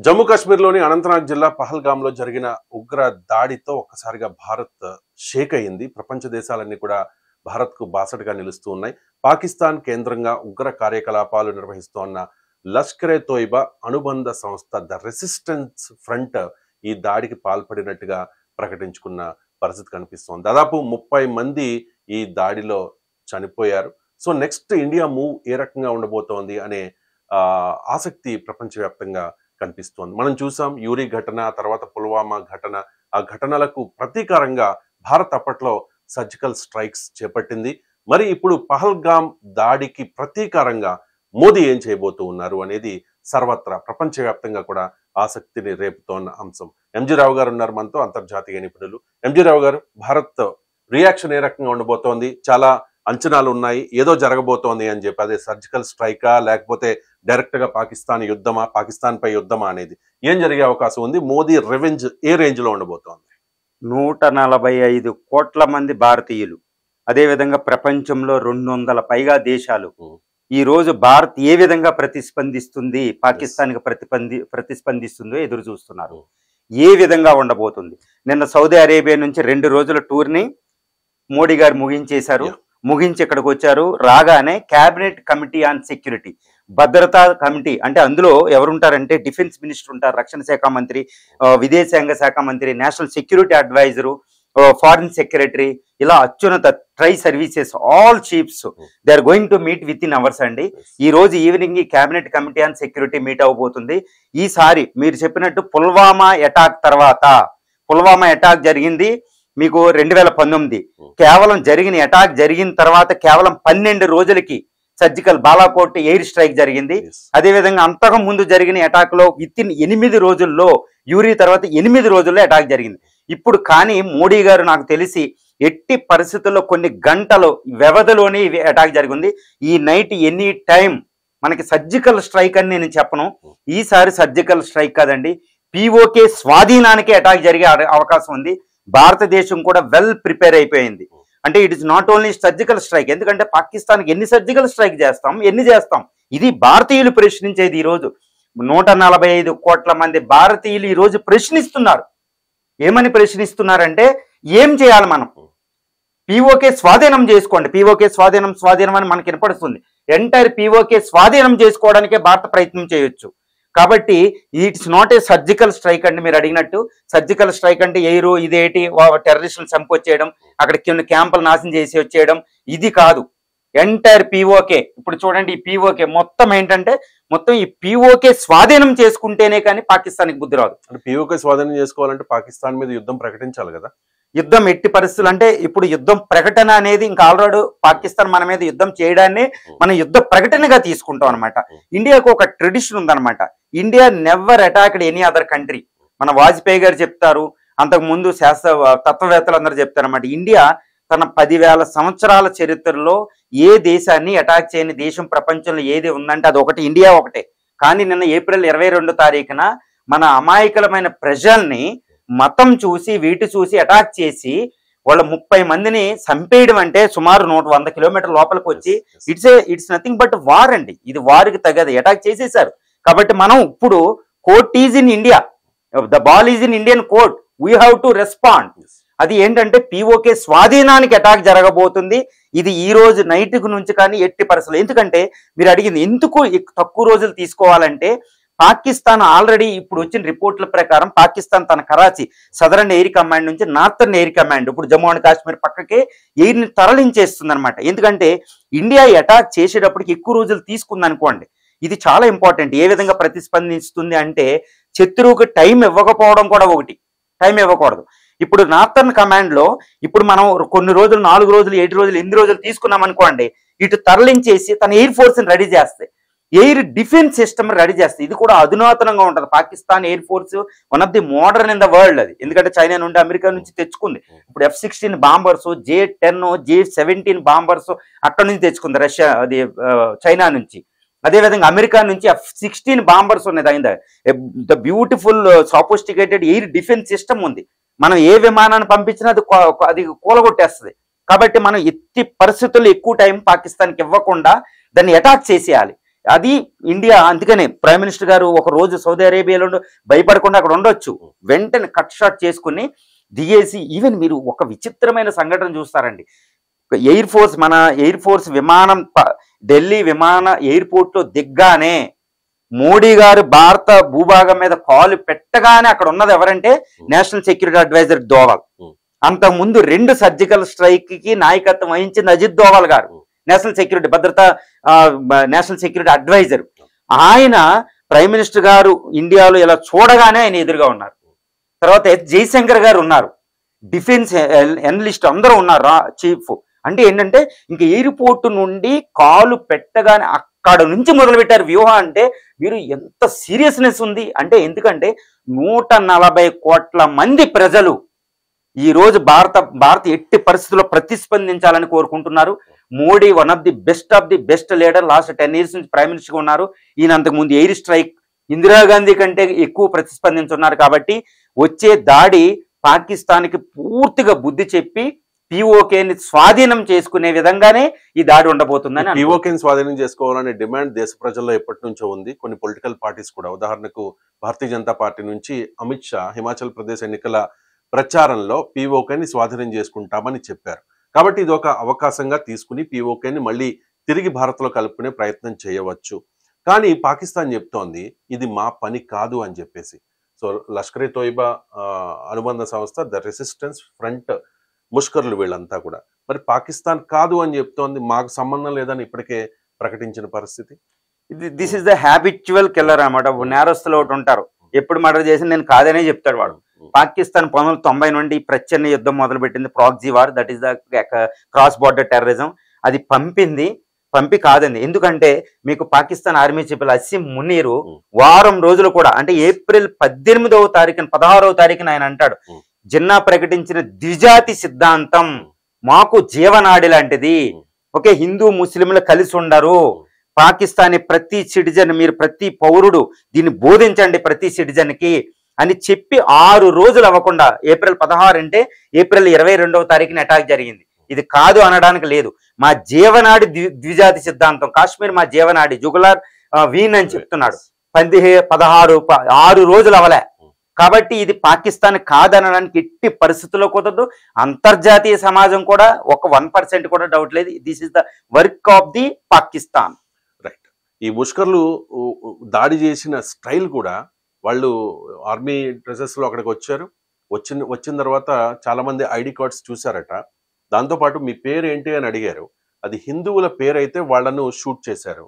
జమ్మూ కాశ్మీర్లోని అనంతనాగ్ జిల్లా పహల్గామ్లో జరిగిన ఉగ్ర దాడితో ఒక్కసారిగా భారత్ షేక్ అయింది. ప్రపంచ దేశాలన్నీ కూడా భారత్కు బాసటగా నిలుస్తూ ఉన్నాయి. పాకిస్తాన్ కేంద్రంగా ఉగ్ర కార్యకలాపాలు నిర్వహిస్తోన్న లష్కరే తోయిబా అనుబంధ సంస్థ ద రెసిస్టెన్స్ ఫ్రంట్ ఈ దాడికి పాల్పడినట్టుగా ప్రకటించుకున్న పరిస్థితి కనిపిస్తోంది. దాదాపు 30 మంది ఈ దాడిలో చనిపోయారు. So next India move A రకంగా ఉండబోతోంది అనే ఆసక్తి ప్రపంచవ్యాప్తంగా కనిపిస్తోంది. మనం చూసాం యూరి ఘటన, ఆ తర్వాత పుల్వామా ఘటన. ఆ ఘటనలకు ప్రతీకారంగా భారత్ అప్పట్లో సర్జికల్ స్ట్రైక్స్ చేపట్టింది. మరి ఇప్పుడు పహల్గామ్ దాడికి ప్రతీకారంగా మోదీ ఏం చేయబోతూ ఉన్నారు అనేది సర్వత్రా ప్రపంచవ్యాప్తంగా కూడా ఆసక్తిని రేపుతోన్న అంశం. ఎంజీ రావు గారు ఉన్నారు మనతో, అంతర్జాతీయ నిపుణులు. ఎంజీ రావు గారు, భారత్ రియాక్షన్ ఏ రకంగా ఉండబోతోంది? చాలా అంచనాలు ఉన్నాయి, ఏదో జరగబోతోంది అని చెప్పి. అదే సర్జికల్ స్ట్రైకా లేకపోతే డైరెక్ట్ గా పాకిస్తాన్ యుద్ధమా, పాకిస్తాన్ పై యుద్ధమా అనేది ఏం జరిగే అవకాశం ఉంది? మోదీ రివెంజ్ ఏ రేంజ్ లో ఉండబోతోంది? 145 కోట్ల మంది భారతీయులు, అదేవిధంగా ప్రపంచంలో 200 పైగా దేశాలు ఈ రోజు భారత్ ఏ విధంగా ప్రతిస్పందిస్తుంది, పాకిస్తాన్కి ప్రతిస్పందిస్తుందో ఎదురు చూస్తున్నారు. ఏ విధంగా ఉండబోతుంది? నిన్న సౌదీ అరేబియా నుంచి 2 రోజుల టూర్ని మోడీ గారు ముగించేశారు. ముగించి ఇక్కడికి వచ్చారు. రాగానే క్యాబినెట్ కమిటీ ఆన్ సెక్యూరిటీ, భద్రతా కమిటీ, అంటే అందులో ఎవరుంటారంటే డిఫెన్స్ మినిస్టర్ ఉంటారు, రక్షణ శాఖ మంత్రి, విదేశాంగ శాఖ మంత్రి, national security adviser, foreign secretary, ఇలా అత్యున్నత tri services, all chiefs they are going to meet with in hours అండి. ఈ రోజు ఈవినింగ్ ఈ cabinet committee on security meet అవబోతుంది. ఈసారి మీరు చెప్పినట్టు పుల్వామా అటాక్ తర్వాత, పుల్వామా అటాక్ జరిగింది మీకు 2019, కేవలం జరిగిన అటాక్ జరిగిన తర్వాత కేవలం 12 రోజులకి సర్జికల్ బాలాకోట్ ఎయిర్ స్ట్రైక్ జరిగింది. అదేవిధంగా అంతకు ముందు జరిగిన అటాక్ లో విత్ ఇన్ 8 రోజుల్లో, యూరి తర్వాత 8 రోజుల్లో అటాక్ జరిగింది. ఇప్పుడు కానీ మోడీ గారు నాకు తెలిసి ఎట్టి పరిస్థితుల్లో కొన్ని గంటల వ్యవధిలోనే అటాక్ జరిగింది. ఈ నైట్ ఎనీ టైం మనకి సర్జికల్ స్ట్రైక్ అని నేను చెప్పను. ఈసారి సర్జికల్ స్ట్రైక్ కాదండి, పిఓకే స్వాధీనానికి అటాక్ జరిగే అవకాశం ఉంది. భారతదేశం కూడా వెల్ ప్రిపేర్ అయిపోయింది. అంటే it is not only surgical strike, ఎందుకంటే పాకిస్తాన్కి ఎన్ని సర్జికల్ స్ట్రైక్ చేస్తాం, ఎన్ని చేస్తాం, ఇది భారతీయులు ప్రశ్నించేది. ఈరోజు 145 కోట్ల మంది భారతీయులు ఈరోజు ప్రశ్నిస్తున్నారు. ఏమని ప్రశ్నిస్తున్నారంటే, ఏం చేయాలి మనం? పిఓకే స్వాధీనం చేసుకోండి, పిఓకే స్వాధీనం అని మనకి వినపడుతుంది. ఎంటైర్ పిఓకే స్వాధీనం చేసుకోవడానికే భారత ప్రయత్నం చేయొచ్చు. కాబట్టి it's not a surgical strike అండి. మీరు అడిగినట్టు సర్జికల్ స్ట్రైక్ అంటే ఎయిరు ఇదేటి టెర్రరిస్టులు చంపొచ్చేయడం, అక్కడ కొన్ని క్యాంపులు నాశనం చేసి వచ్చేయడం, ఇది కాదు. ఎంటైర్ పిఓకే, ఇప్పుడు చూడండి ఈ పిఓకే మొత్తం ఏంటంటే, మొత్తం ఈ పిఓకే స్వాధీనం చేసుకుంటేనే కానీ పాకిస్తాన్కి బుద్ధి రాదు. అంటే పిఓకే స్వాధీనం చేసుకోవాలంటే పాకిస్తాన్ మీద యుద్ధం ప్రకటించాలి కదా. యుద్ధం ఎట్టి పరిస్థితులు అంటే, ఇప్పుడు యుద్ధం ప్రకటన అనేది ఇంకా ఆల్రెడీ పాకిస్తాన్ మన మీద యుద్ధం చేయడాన్ని మనం యుద్ధ ప్రకటనగా తీసుకుంటాం అనమాట. ఇండియాకు ఒక ట్రెడిషన్ ఉందన్నమాట. India never attacked any other country. మన వాజ్పేయి గారు చెప్తారు, అంతకు ముందు తత్వవేత్తలు అందరూ చెప్తారన్నమాట. ఇండియా తన 10,000 సంవత్సరాల చరిత్రలో ఏ దేశాన్ని అటాక్ చేయని దేశం ప్రపంచంలో ఏది ఉందంటే అది ఒకటి, ఇండియా ఒకటే. కానీ నిన్న ఏప్రిల్ 22వ తారీఖున మన అమాయకులమైన ప్రజల్ని మతం చూసి వీటి చూసి అటాక్ చేసి వాళ్ళ 30 మందిని చంపేయడం అంటే సుమారు 100 కిలోమీటర్ల లోపలికి వచ్చి ఇట్స్ నథింగ్ బట్ వార్ అండి. ఇది వారికి తగ్గదు, అటాక్ చేసేసారు. కాబట్టి మనం ఇప్పుడు court is in India, the ball is in Indian court, we have to respond. అది ఏంటంటే పిఓకే స్వాధీనానికి అటాక్ జరగబోతుంది. ఇది ఈ రోజు నైట్ నుంచి కానీ ఎట్టి పరిస్థితులు. ఎందుకంటే మీరు అడిగింది ఎందుకు తక్కువ రోజులు తీసుకోవాలంటే, పాకిస్తాన్ ఆల్రెడీ ఇప్పుడు వచ్చిన రిపోర్ట్ల ప్రకారం పాకిస్తాన్ తన కరాచీ సదరన్ ఎయిర్ కమాండ్ నుంచి నార్థర్న్ ఎయిర్ కమాండ్, ఇప్పుడు జమ్మూ అండ్ కాశ్మీర్ పక్కకే ఎయిర్ని తరలించేస్తుంది అనమాట. ఎందుకంటే ఇండియా అటాక్ చేసేటప్పటికి ఎక్కువ రోజులు తీసుకుంది అనుకోండి, ఇది చాలా ఇంపార్టెంట్. ఏ విధంగా ప్రతిస్పందిస్తుంది అంటే, శత్రువుకి టైం ఇవ్వకపోవడం కూడా ఒకటి, టైం ఇవ్వకూడదు. ఇప్పుడు నార్థర్న్ కమాండ్ లో ఇప్పుడు మనం కొన్ని రోజులు, 4 రోజులు, 7 రోజులు, 8 రోజులు తీసుకున్నాం అనుకోండి, ఇటు తరలించేసి తన ఎయిర్ ఫోర్స్ ని రెడీ చేస్తాయి, ఎయిర్ డిఫెన్స్ సిస్టమ్ రెడీ చేస్తాయి. ఇది కూడా అధునాతనంగా ఉంటుంది. Pakistan air force one of the modern in the world. అది ఎందుకంటే చైనా నుండి, అమెరికా నుంచి తెచ్చుకుంది. ఇప్పుడు F-16 bombers, J-10, J-17 bombers అక్కడ నుంచి తెచ్చుకుంది రష్యా, అది చైనా నుంచి. అదేవిధంగా అమెరికా నుంచి F-16 బాంబర్స్ ఉన్నాయి. The beautiful sophisticated air defence system ఉంది. మనం ఏ విమానాన్ని పంపించినా అది కూలగొట్టేస్తుంది. కాబట్టి మనం ఎట్టి పరిస్థితుల్లో ఎక్కువ టైం పాకిస్తాన్కి ఇవ్వకుండా దాన్ని అటాక్ చేసేయాలి. అది ఇండియా. అందుకనే ప్రైమ్ మినిస్టర్ గారు ఒక రోజు సౌదీ అరేబియాలో భయపడకుండా అక్కడ ఉండొచ్చు, వెంటనే కట్ షాట్ చేసుకుని దిగేసి. ఈవెన్ మీరు ఒక విచిత్రమైన సంఘటన చూస్తారండి. ఎయిర్ ఫోర్స్, మన ఎయిర్ ఫోర్స్ విమానం ఢిల్లీ ఎయిర్పోర్ట్ లో దిగ్గానే మోడీ గారు భారత భూభాగం మీద కాలు పెట్టగానే అక్కడ ఉన్నది ఎవరంటే నేషనల్ సెక్యూరిటీ అడ్వైజర్ దోవల్. అంతకుముందు 2 సర్జికల్ స్ట్రైక్ కి నాయకత్వం వహించింది అజిత్ దోవల్ గారు, నేషనల్ సెక్యూరిటీ అడ్వైజర్. ఆయన ప్రైమ్ మినిస్టర్ గారు ఇండియాలో ఇలా చూడగానే ఆయన ఎదురుగా ఉన్నారు. తర్వాత జైశంకర్ గారు ఉన్నారు, డిఫెన్స్ ఎనలిస్ట్ అందరూ ఉన్నారు, చీఫ్. అంటే ఏంటంటే ఇంక ఎయిర్పోర్ట్ నుండి కాలు పెట్టగానే అక్కడ నుంచి మొదలుపెట్టారు వ్యూహం. అంటే మీరు ఎంత సీరియస్నెస్ ఉంది అంటే, ఎందుకంటే 140 కోట్ల మంది ప్రజలు ఈ రోజు భారత ఎట్టి పరిస్థితుల్లో ప్రతిస్పందించాలని కోరుకుంటున్నారు. Modi one of the best leader. Last 10 years నుంచి ప్రైమ్ మినిస్టర్గా ఉన్నారు. ఈయన అంతకుముందు ఎయిర్ స్ట్రైక్ ఇందిరాగాంధీ కంటే ఎక్కువ ప్రతిస్పందించున్నారు. కాబట్టి వచ్చే దాడి పాకిస్తాన్కి పూర్తిగా బుద్ధి చెప్పి పిఓకేని స్వాధీనం చేసుకునే విధంగానే ఈ దాడి ఉండబోతుందని. పిఓకేని స్వాధీనం చేసుకోవాలనే డిమాండ్ దేశ ప్రజల్లో ఎప్పటి నుంచో ఉంది. కొన్ని పొలిటికల్ పార్టీస్ కూడా, ఉదాహరణకు భారతీయ జనతా పార్టీ నుంచి అమిత్ షా హిమాచల్ ప్రదేశ్ ఎన్నికల ప్రచారంలో పిఓకేని స్వాధీనం చేసుకుంటామని చెప్పారు. కాబట్టి ఇది ఒక అవకాశంగా తీసుకుని పిఓకేని మళ్ళీ తిరిగి భారత్లో కలుపుకునే ప్రయత్నం చేయవచ్చు. కానీ పాకిస్తాన్ చెప్తోంది ఇది మా పని కాదు అని చెప్పేసి. సో లష్కర్-ఏ తోయిబా అనుబంధ సంస్థ, ద రెసిస్టెన్స్ ఫ్రంట్ ముష్కర్లు వీళ్ళంతా కూడా. మరి పాకిస్తాన్ కాదు అని చెప్తోంది, మాకు సంబంధం లేదని ఇప్పటికే ప్రకటించిన పరిస్థితి. This is the habitual killer అన్నమాట. నేరస్తులు ఒకటి ఉంటారు, ఎప్పుడు మర్డర్ చేసి నేను కాదనే చెప్తాడు వాడు. పాకిస్తాన్ 1990 నుండి ప్రచ్ఛన్న యుద్ధం మొదలుపెట్టింది, proxy war, that is the cross border terrorism. అది పంపి కాదండి. ఎందుకంటే మీకు పాకిస్తాన్ ఆర్మీ చీఫ్ అసీం మునీరు వారం రోజులు కూడా, అంటే ఏప్రిల్ 18వ తారీఖున 16వ తారీఖున ఆయన అంటాడు, జిన్నా ప్రకటించిన ద్విజాతి సిద్ధాంతం మాకు జీవనాడి లాంటిది. ఓకే, హిందూ ముస్లింలు కలిసి ఉండరు, పాకిస్తానీ ప్రతి సిటిజన్, మీరు ప్రతి పౌరుడు దీన్ని బోధించండి ప్రతి సిటిజన్ కి అని చెప్పి 6 రోజులు అవ్వకుండా, ఏప్రిల్ 16 అంటే ఏప్రిల్ 22వ తారీఖున అటాక్ జరిగింది. ఇది కాదు అనడానికి లేదు. మా జీవనాడి ద్విజాతి సిద్ధాంతం, కాశ్మీర్ మా జీవనాడి, జుగులార్ వీన్ అని చెప్తున్నాడు. 6 రోజులు అవలే. కాబట్టి ఇది పాకిస్తాన్ కాదనడానికి ఎట్టి పరిస్థితుల్లో కుదరదు. అంతర్జాతీయ సమాజం కూడా ఒక 1% కూడా డౌట్ లేదు. This is the work of the Pakistan. Right. ఈ ముష్కర్లు దాడి చేసిన స్టైల్ కూడా, వాళ్ళు ఆర్మీ డ్రెస్సెస్ లో అక్కడికి వచ్చారు. వచ్చిన తర్వాత చాలా మంది ఐడి కార్డ్స్ చూసారట. దాంతోపాటు మీ పేరు ఏంటి అని అడిగారు. అది హిందువుల పేరు అయితే వాళ్ళను షూట్ చేశారు.